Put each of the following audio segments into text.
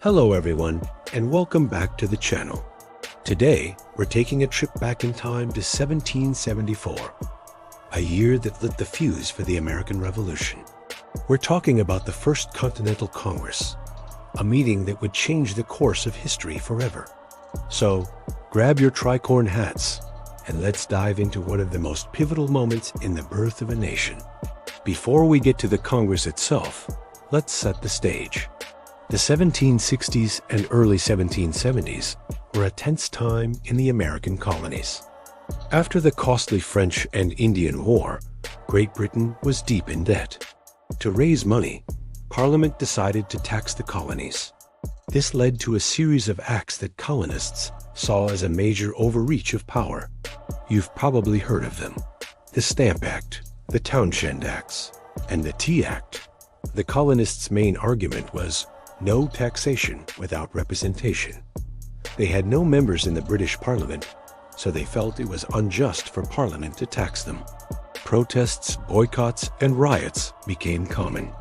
Hello everyone, and welcome back to the channel. Today, we're taking a trip back in time to 1774, a year that lit the fuse for the American Revolution. We're talking about the First Continental Congress, a meeting that would change the course of history forever. So, grab your tricorn hats, and let's dive into one of the most pivotal moments in the birth of a nation. Before we get to the Congress itself, let's set the stage. The 1760s and early 1770s were a tense time in the American colonies. After the costly French and Indian War, Great Britain was deep in debt. To raise money, Parliament decided to tax the colonies. This led to a series of acts that colonists saw as a major overreach of power. You've probably heard of them: the Stamp Act, the Townshend Acts, and the Tea Act. The colonists' main argument was no taxation without representation. They had no members in the British Parliament, so they felt it was unjust for Parliament to tax them. Protests, boycotts, and riots became common.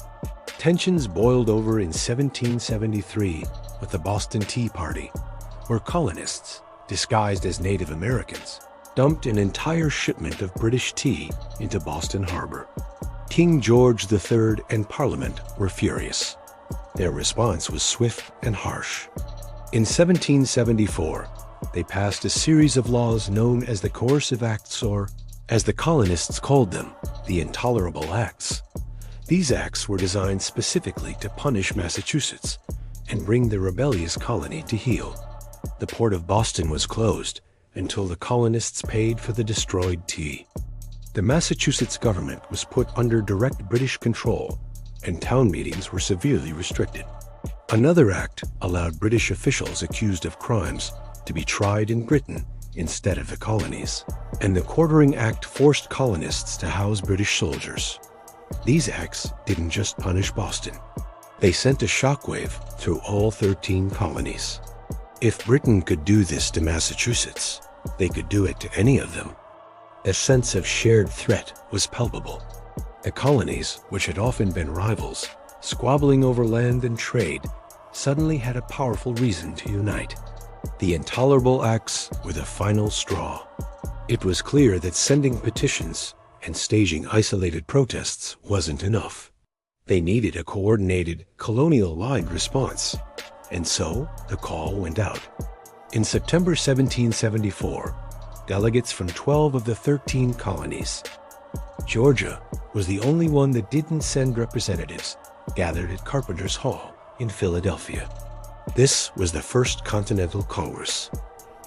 Tensions boiled over in 1773 with the Boston Tea Party, where colonists, disguised as Native Americans, dumped an entire shipment of British tea into Boston Harbor. King George III and Parliament were furious. Their response was swift and harsh. In 1774, they passed a series of laws known as the Coercive Acts, or, as the colonists called them, the Intolerable Acts. These acts were designed specifically to punish Massachusetts and bring the rebellious colony to heel. The port of Boston was closed until the colonists paid for the destroyed tea. The Massachusetts government was put under direct British control, and town meetings were severely restricted. Another act allowed British officials accused of crimes to be tried in Britain instead of the colonies, and the Quartering Act forced colonists to house British soldiers. These acts didn't just punish Boston. They sent a shockwave through all 13 colonies. If Britain could do this to Massachusetts, they could do it to any of them. A sense of shared threat was palpable. The colonies, which had often been rivals, squabbling over land and trade, suddenly had a powerful reason to unite. The Intolerable Acts were the final straw. It was clear that sending petitions and staging isolated protests wasn't enough. They needed a coordinated, colonial-wide response, and so the call went out. In September 1774, delegates from 12 of the 13 colonies, Georgia was the only one that didn't send representatives, gathered at Carpenter's Hall in Philadelphia. This was the First Continental Congress.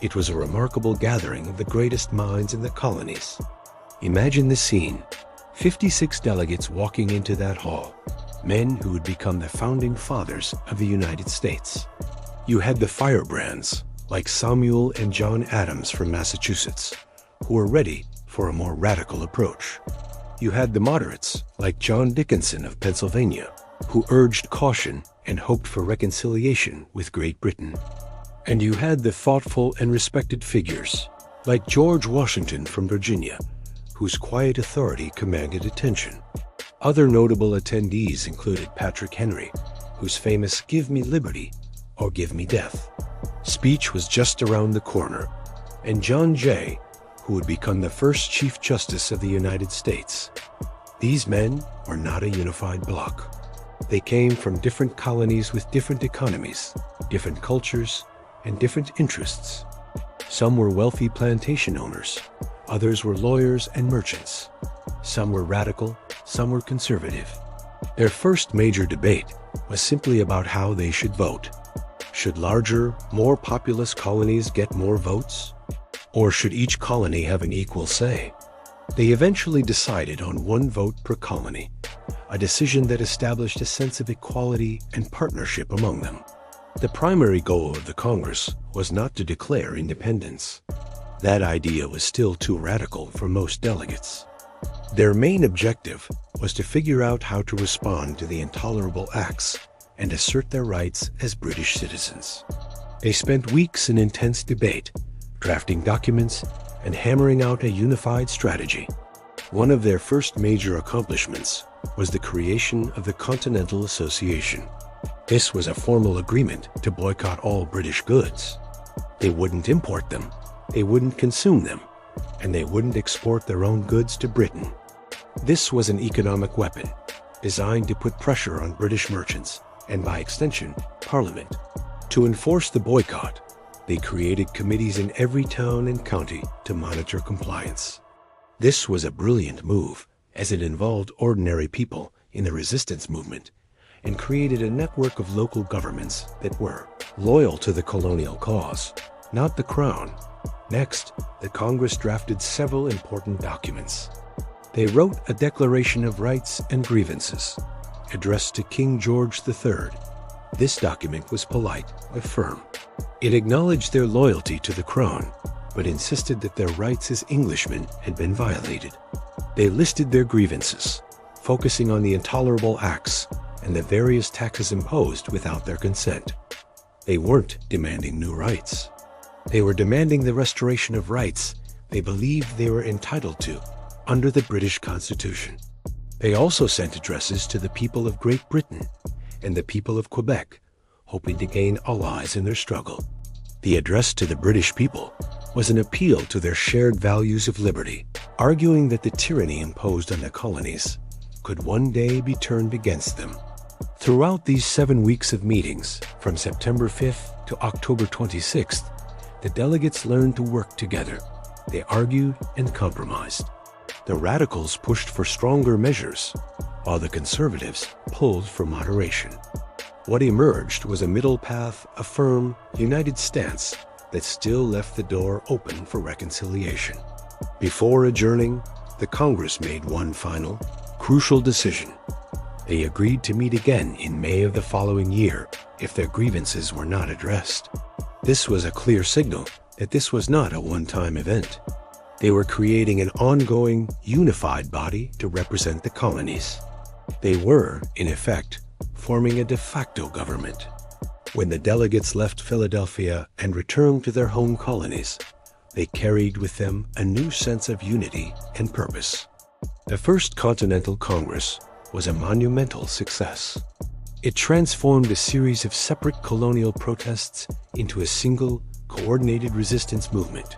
It was a remarkable gathering of the greatest minds in the colonies. Imagine the scene: 56 delegates walking into that hall, men who would become the founding fathers of the United States. You had the firebrands, like Samuel and John Adams from Massachusetts, who were ready for a more radical approach. You had the moderates, like John Dickinson of Pennsylvania, who urged caution and hoped for reconciliation with Great Britain. And you had the thoughtful and respected figures, like George Washington from Virginia, whose quiet authority commanded attention. Other notable attendees included Patrick Henry, whose famous "Give me liberty or give me death" speech was just around the corner, and John Jay, who would become the first Chief Justice of the United States. These men were not a unified bloc. They came from different colonies with different economies, different cultures, and different interests. Some were wealthy plantation owners, others were lawyers and merchants. Some were radical, some were conservative. Their first major debate was simply about how they should vote. Should larger, more populous colonies get more votes? Or should each colony have an equal say? They eventually decided on one vote per colony, a decision that established a sense of equality and partnership among them. The primary goal of the Congress was not to declare independence. That idea was still too radical for most delegates. Their main objective was to figure out how to respond to the Intolerable Acts and assert their rights as British citizens. They spent weeks in intense debate, drafting documents and hammering out a unified strategy. One of their first major accomplishments was the creation of the Continental Association. This was a formal agreement to boycott all British goods. They wouldn't import them, they wouldn't consume them, and they wouldn't export their own goods to Britain. This was an economic weapon designed to put pressure on British merchants, and by extension, Parliament. To enforce the boycott, they created committees in every town and county to monitor compliance. This was a brilliant move, as it involved ordinary people in the resistance movement and created a network of local governments that were loyal to the colonial cause, not the crown. Next, the Congress drafted several important documents. They wrote a Declaration of Rights and Grievances, addressed to King George III. This document was polite but firm. It acknowledged their loyalty to the crown, but insisted that their rights as Englishmen had been violated. They listed their grievances, focusing on the intolerable acts and the various taxes imposed without their consent. They weren't demanding new rights. They were demanding the restoration of rights they believed they were entitled to under the British Constitution. They also sent addresses to the people of Great Britain and the people of Quebec, hoping to gain allies in their struggle. The address to the British people was an appeal to their shared values of liberty, arguing that the tyranny imposed on the colonies could one day be turned against them. Throughout these 7 weeks of meetings, from September 5th to October 26th, the delegates learned to work together. They argued and compromised. The radicals pushed for stronger measures, while the conservatives pulled for moderation. What emerged was a middle path, a firm, united stance that still left the door open for reconciliation. Before adjourning, the Congress made one final, crucial decision. They agreed to meet again in May of the following year if their grievances were not addressed. This was a clear signal that this was not a one-time event. They were creating an ongoing, unified body to represent the colonies. They were, in effect, forming a de facto government. When the delegates left Philadelphia and returned to their home colonies, they carried with them a new sense of unity and purpose. The First Continental Congress was a monumental success. It transformed a series of separate colonial protests into a single, coordinated resistance movement.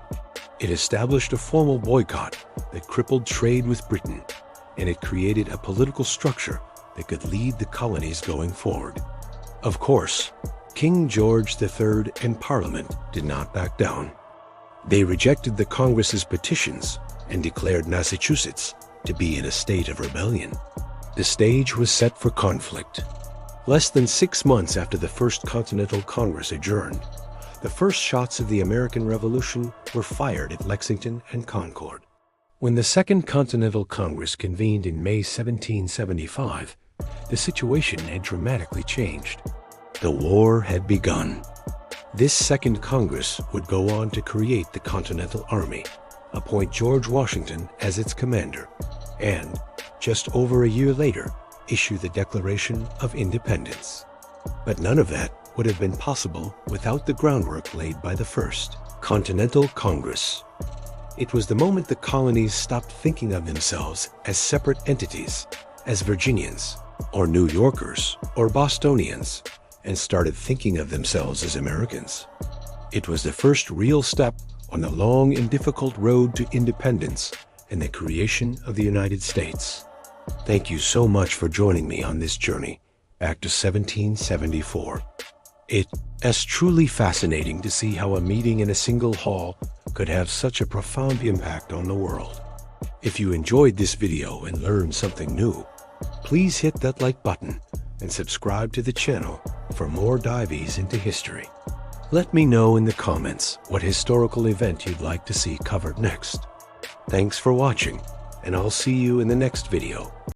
It established a formal boycott that crippled trade with Britain, and it created a political structure that could lead the colonies going forward. Of course, King George III and Parliament did not back down. They rejected the Congress's petitions and declared Massachusetts to be in a state of rebellion. The stage was set for conflict. Less than 6 months after the First Continental Congress adjourned, the first shots of the American Revolution were fired at Lexington and Concord. When the Second Continental Congress convened in May 1775, the situation had dramatically changed. The war had begun. This Second Congress would go on to create the Continental Army, appoint George Washington as its commander, and, just over a year later, issue the Declaration of Independence. But none of that would have been possible without the groundwork laid by the First Continental Congress. It was the moment the colonies stopped thinking of themselves as separate entities, as Virginians, or New Yorkers, or Bostonians, and started thinking of themselves as Americans. It was the first real step on the long and difficult road to independence and the creation of the United States. Thank you so much for joining me on this journey back to 1774. It is truly fascinating to see how a meeting in a single hall could have such a profound impact on the world. If you enjoyed this video and learned something new, please hit that like button and subscribe to the channel for more dives into history. Let me know in the comments what historical event you'd like to see covered next. Thanks for watching, and I'll see you in the next video.